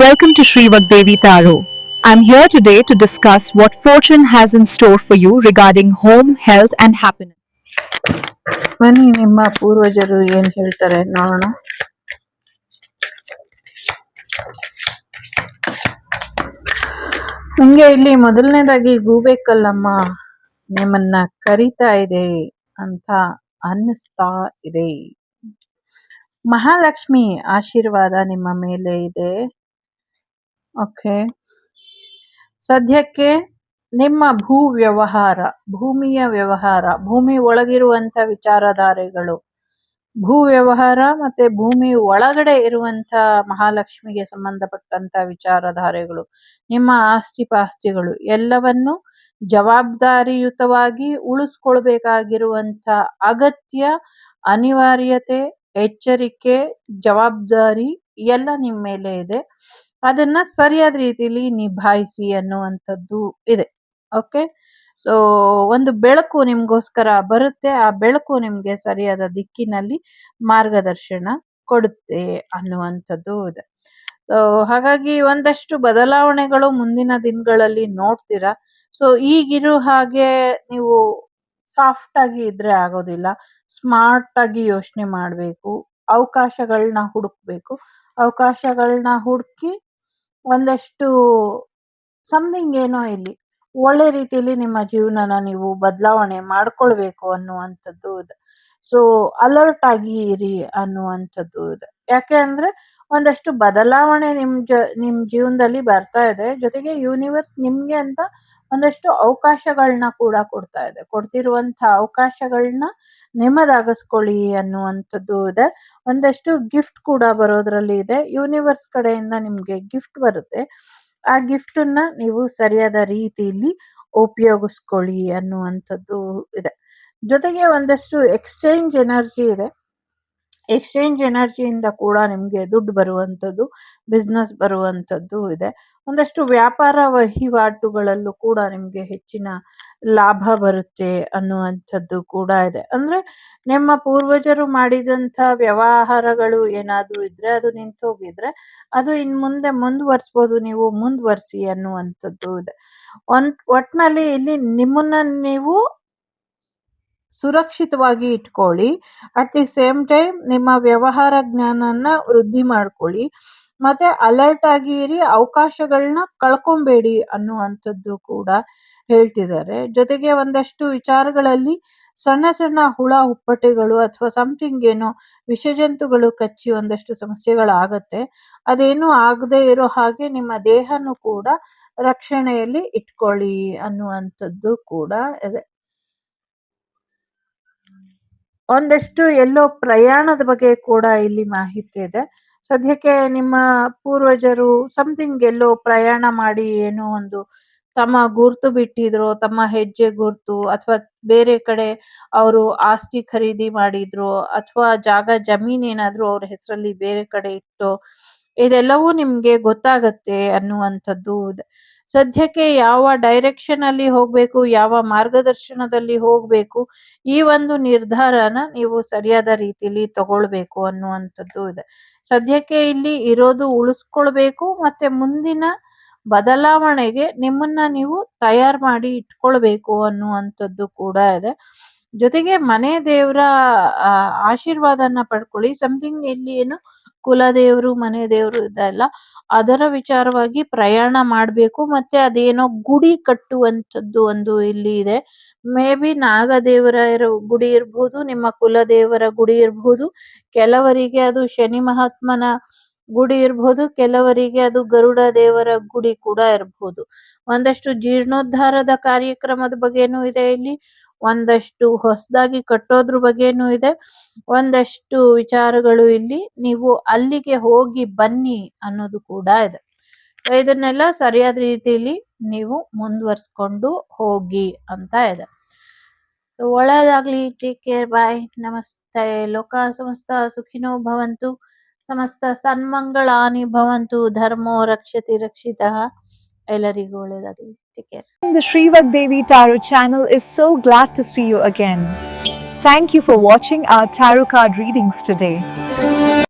Welcome to Sri Vagdevi Taro. I'm here today to discuss what fortune has in store for you regarding home, health, and happiness. ಬನ್ನಿ ನಿಮ್ಮ ಪೂರ್ವಜರು ಏನ್ ಹೇಳ್ತಾರೆ ನೋಡೋಣ. ನಿಂಗೆ ಇಲ್ಲಿ ಮೊದಲನೇದಾಗಿ ಗೂಬೇಕಲ್ಲಮ್ಮ ನಿಮ್ಮನ್ನ ಕರಿತಾ ಇದೆ ಅಂತ ಅನ್ನಿಸ್ತಾ ಇದೆ. ಮಹಾಲಕ್ಷ್ಮಿ ಆಶೀರ್ವಾದ ನಿಮ್ಮ ಮೇಲೆ ಇದೆ. ಓಕೆ, ಸದ್ಯಕ್ಕೆ ನಿಮ್ಮ ಭೂಮಿಯ ವ್ಯವಹಾರ, ಭೂಮಿ ಒಳಗಿರುವಂತ ವಿಚಾರಧಾರೆಗಳು, ಭೂ ವ್ಯವಹಾರ ಮತ್ತೆ ಭೂಮಿ ಒಳಗಡೆ ಇರುವಂತ ಮಹಾಲಕ್ಷ್ಮಿಗೆ ಸಂಬಂಧಪಟ್ಟಂತ ವಿಚಾರಧಾರೆಗಳು, ನಿಮ್ಮ ಆಸ್ತಿ ಪಾಸ್ತಿಗಳು ಎಲ್ಲವನ್ನು ಜವಾಬ್ದಾರಿಯುತವಾಗಿ ಉಳಿಸ್ಕೊಳ್ಬೇಕಾಗಿರುವಂತ ಅಗತ್ಯ, ಅನಿವಾರ್ಯತೆ, ಎಚ್ಚರಿಕೆ, ಜವಾಬ್ದಾರಿ ಎಲ್ಲ ನಿಮ್ಮ ಮೇಲೆ ಇದೆ. ಅದನ್ನ ಸರಿಯಾದ ರೀತಿಯಲ್ಲಿ ನಿಭಾಯಿಸಿ ಅನ್ನುವಂಥದ್ದು ಇದೆ. ಓಕೆ, ಸೊ ಒಂದು ಬೆಳಕು ನಿಮ್ಗೋಸ್ಕರ ಬರುತ್ತೆ. ಆ ಬೆಳಕು ನಿಮ್ಗೆ ಸರಿಯಾದ ದಿಕ್ಕಿನಲ್ಲಿ ಮಾರ್ಗದರ್ಶನ ಕೊಡುತ್ತೆ ಅನ್ನುವಂಥದ್ದು ಇದೆ. ಹಾಗಾಗಿ ಒಂದಷ್ಟು ಬದಲಾವಣೆಗಳು ಮುಂದಿನ ದಿನಗಳಲ್ಲಿ ನೋಡ್ತೀರಾ. ಸೊ ಈಗಿರೋ ಹಾಗೆ ನೀವು ಸಾಫ್ಟ್ ಆಗಿ ಇದ್ರೆ ಆಗೋದಿಲ್ಲ. ಸ್ಮಾರ್ಟ್ ಆಗಿ ಯೋಚನೆ ಮಾಡ್ಬೇಕು, ಅವಕಾಶಗಳನ್ನ ಹುಡುಕ್ಬೇಕು. ಅವಕಾಶಗಳನ್ನ ಹುಡುಕಿ ಒಂದಷ್ಟು ಸಮಥಿಂಗ್ ಏನೋ ಇಲ್ಲಿ ಒಳ್ಳೆ ರೀತಿಯಲ್ಲಿ ನಿಮ್ಮ ಜೀವನನ ನೀವು ಬದಲಾವಣೆ ಮಾಡ್ಕೊಳ್ಬೇಕು ಅನ್ನುವಂಥದ್ದು ಇದೆ. ಸೊ ಅಲರ್ಟ್ ಆಗಿ ಇರಿ ಅನ್ನುವಂಥದ್ದು ಇದೆ. ಯಾಕೆ ಅಂದ್ರೆ ಒಂದಷ್ಟು ಬದಲಾವಣೆ ನಿಮ್ ಜೀವನದಲ್ಲಿ ಬರ್ತಾ ಇದೆ. ಜೊತೆಗೆ ಯೂನಿವರ್ಸ್ ನಿಮ್ಗೆ ಅಂತ ಒಂದಷ್ಟು ಅವಕಾಶಗಳನ್ನ ಕೂಡ ಕೊಡ್ತಾ ಇದೆ. ಕೊಡ್ತಿರುವಂತ ಅವಕಾಶಗಳನ್ನ ನಿಮ್ಮದಾಗಿಸ್ಕೊಳ್ಳಿ ಅನ್ನುವಂಥದ್ದು ಇದೆ. ಒಂದಷ್ಟು ಗಿಫ್ಟ್ ಕೂಡ ಬರೋದ್ರಲ್ಲಿ ಇದೆ. ಯೂನಿವರ್ಸ್ ಕಡೆಯಿಂದ ನಿಮ್ಗೆ ಗಿಫ್ಟ್ ಬರುತ್ತೆ. ಆ ಗಿಫ್ಟ್ ಅನ್ನ ನೀವು ಸರಿಯಾದ ರೀತಿಯಲ್ಲಿ ಉಪಯೋಗಿಸ್ಕೊಳ್ಳಿ ಅನ್ನುವಂಥದ್ದು ಇದೆ. ಜೊತೆಗೆ ಒಂದಷ್ಟು ಎಕ್ಸ್ಚೇಂಜ್ ಎನರ್ಜಿ ಇದೆ. ಎಕ್ಸ್ಚೇಂಜ್ ಎನರ್ಜಿಯಿಂದ ಕೂಡ ನಿಮ್ಗೆ ದುಡ್ಡು ಬರುವಂಥದ್ದು, ಬಿಸ್ನೆಸ್ ಬರುವಂಥದ್ದು ಇದೆ. ಒಂದಷ್ಟು ವ್ಯಾಪಾರ ವಹಿವಾಟುಗಳಲ್ಲೂ ಕೂಡ ನಿಮ್ಗೆ ಹೆಚ್ಚಿನ ಲಾಭ ಬರುತ್ತೆ ಅನ್ನುವಂಥದ್ದು ಕೂಡ ಇದೆ. ಅಂದ್ರೆ ನಿಮ್ಮ ಪೂರ್ವಜರು ಮಾಡಿದಂಥ ವ್ಯವಹಾರಗಳು ಏನಾದ್ರೂ ಇದ್ರೆ, ಅದು ನಿಂತೋಗಿದ್ರೆ ಅದು ಇನ್ ಮುಂದೆ ಮುಂದುವರಿಸ್ಬೋದು, ನೀವು ಮುಂದುವರಿಸಿ ಅನ್ನುವಂಥದ್ದು ಇದೆ. ಒಟ್ನಲ್ಲಿ ಇಲ್ಲಿ ನಿಮ್ಮನ್ನ ನೀವು ಸುರಕ್ಷಿತವಾಗಿ ಇಟ್ಕೊಳ್ಳಿ. ಅಟ್ ದಿ ಸೇಮ್ ಟೈಮ್ ನಿಮ್ಮ ವ್ಯವಹಾರ ಜ್ಞಾನನ ವೃದ್ಧಿ ಮಾಡ್ಕೊಳ್ಳಿ. ಮತ್ತೆ ಅಲರ್ಟ್ ಆಗಿ ಇರಿ, ಅವಕಾಶಗಳನ್ನ ಕಳ್ಕೊಂಬೇಡಿ ಅನ್ನುವಂಥದ್ದು ಕೂಡ ಹೇಳ್ತಿದ್ದಾರೆ. ಜೊತೆಗೆ ಒಂದಷ್ಟು ವಿಚಾರಗಳಲ್ಲಿ ಸಣ್ಣ ಸಣ್ಣ ಹುಳ ಹುಪ್ಪಟೆಗಳು ಅಥವಾ ಸಮಥಿಂಗ್ ಏನೋ ವಿಷಜಂತುಗಳು ಕಚ್ಚಿ ಒಂದಷ್ಟು ಸಮಸ್ಯೆಗಳಾಗತ್ತೆ. ಅದೇನು ಆಗದೆ ಇರೋ ಹಾಗೆ ನಿಮ್ಮ ದೇಹನೂ ಕೂಡ ರಕ್ಷಣೆಯಲ್ಲಿ ಇಟ್ಕೊಳ್ಳಿ ಅನ್ನುವಂಥದ್ದು ಕೂಡ ಇದೆ. ಒಂದಷ್ಟು ಎಲ್ಲೋ ಪ್ರಯಾಣದ ಬಗ್ಗೆ ಕೂಡ ಇಲ್ಲಿ ಮಾಹಿತಿ ಇದೆ. ಸದ್ಯಕ್ಕೆ ನಿಮ್ಮ ಪೂರ್ವಜರು ಸಮಥಿಂಗ್ ಎಲ್ಲೋ ಪ್ರಯಾಣ ಮಾಡಿ ಏನೋ ಒಂದು ತಮ್ಮ ಗುರ್ತು ಬಿಟ್ಟಿದ್ರು, ತಮ್ಮ ಹೆಜ್ಜೆ ಗುರ್ತು, ಅಥವಾ ಬೇರೆ ಕಡೆ ಅವರು ಆಸ್ತಿ ಖರೀದಿ ಮಾಡಿದ್ರು, ಅಥವಾ ಜಾಗ ಜಮೀನ್ ಏನಾದ್ರು ಅವ್ರ ಹೆಸರಲ್ಲಿ ಬೇರೆ ಕಡೆ ಇತ್ತು, ಇದೆಲ್ಲವೂ ನಿಮ್ಗೆ ಗೊತ್ತಾಗತ್ತೆ ಅನ್ನುವಂಥದ್ದು ಇದೆ. ಸದ್ಯಕ್ಕೆ ಯಾವ ಡೈರೆಕ್ಷನ್ ಅಲ್ಲಿ ಹೋಗ್ಬೇಕು, ಯಾವ ಮಾರ್ಗದರ್ಶನದಲ್ಲಿ ಹೋಗ್ಬೇಕು, ಈ ಒಂದು ನಿರ್ಧಾರನ ನೀವು ಸರಿಯಾದ ರೀತಿಯಲ್ಲಿ ತಗೊಳ್ಬೇಕು ಅನ್ನುವಂಥದ್ದು ಇದೆ. ಸದ್ಯಕ್ಕೆ ಇಲ್ಲಿ ಇರೋದು ಉಳಿಸ್ಕೊಳ್ಬೇಕು, ಮತ್ತೆ ಮುಂದಿನ ಬದಲಾವಣೆಗೆ ನಿಮ್ಮನ್ನ ನೀವು ತಯಾರು ಮಾಡಿ ಇಟ್ಕೊಳ್ಬೇಕು ಅನ್ನುವಂಥದ್ದು ಕೂಡ ಇದೆ. ಜೊತೆಗೆ ಮನೆ ದೇವರ ಆಶೀರ್ವಾದನ ಪಡ್ಕೊಳ್ಳಿ. ಸಮಥಿಂಗ್ ಇಲ್ಲಿ ಏನು ಕುಲದೇವರು, ಮನೆ ದೇವರು ಇದೆಲ್ಲ ಅದರ ವಿಚಾರವಾಗಿ ಪ್ರಯಾಣ ಮಾಡ್ಬೇಕು. ಮತ್ತೆ ಅದೇನೋ ಗುಡಿ ಕಟ್ಟುವಂಥದ್ದು ಒಂದು ಇಲ್ಲಿ ಇದೆ. ಮೇ ಬಿ ನಾಗದೇವರ ಗುಡಿ ಇರ್ಬೋದು, ನಿಮ್ಮ ಕುಲದೇವರ ಗುಡಿ ಇರ್ಬೋದು, ಕೆಲವರಿಗೆ ಅದು ಶನಿ ಮಹಾತ್ಮನ ಗುಡಿ ಇರ್ಬೋದು, ಕೆಲವರಿಗೆ ಅದು ಗರುಡ ದೇವರ ಗುಡಿ ಕೂಡ ಇರ್ಬೋದು. ಒಂದಷ್ಟು ಜೀರ್ಣೋದ್ಧಾರದ ಕಾರ್ಯಕ್ರಮದ ಬಗ್ಗೆನೂ ಇದೆ ಇಲ್ಲಿ. ಒಂದಷ್ಟು ಹೊಸದಾಗಿ ಕಟ್ಟೋದ್ರ ಬಗ್ಗೆನೂ ಇದೆ. ಒಂದಷ್ಟು ವಿಚಾರಗಳು ಇಲ್ಲಿ ನೀವು ಅಲ್ಲಿಗೆ ಹೋಗಿ ಬನ್ನಿ ಅನ್ನೋದು ಕೂಡ ಇದೆ. ಇದನ್ನೆಲ್ಲ ಸರಿಯಾದ ರೀತಿಯಲ್ಲಿ ನೀವು ಮುಂದುವರ್ಸ್ಕೊಂಡು ಹೋಗಿ ಅಂತ ಇದೆ. ಒಳ್ಳೆಯದಾಗ್ಲಿ. Take care. ಬಾಯ್. ನಮಸ್ತೆ. ಲೋಕ ಸಮಸ್ತ ಸುಖಿನೋ ಭವಂತು. ಸಮಸ್ತ ಸನ್ಮಂಗಳಾನಿ ಭವಂತು. ಧರ್ಮೋ ರಕ್ಷತಿ ರಕ್ಷಿತಃ. ಎಲ್ಲರಿಗೂ ಒಳ್ಳೆಯದಾಗಲಿ. Take care. The Sri Vagdevi Tarot channel is so glad to see you again. Thank you for watching our tarot card readings today.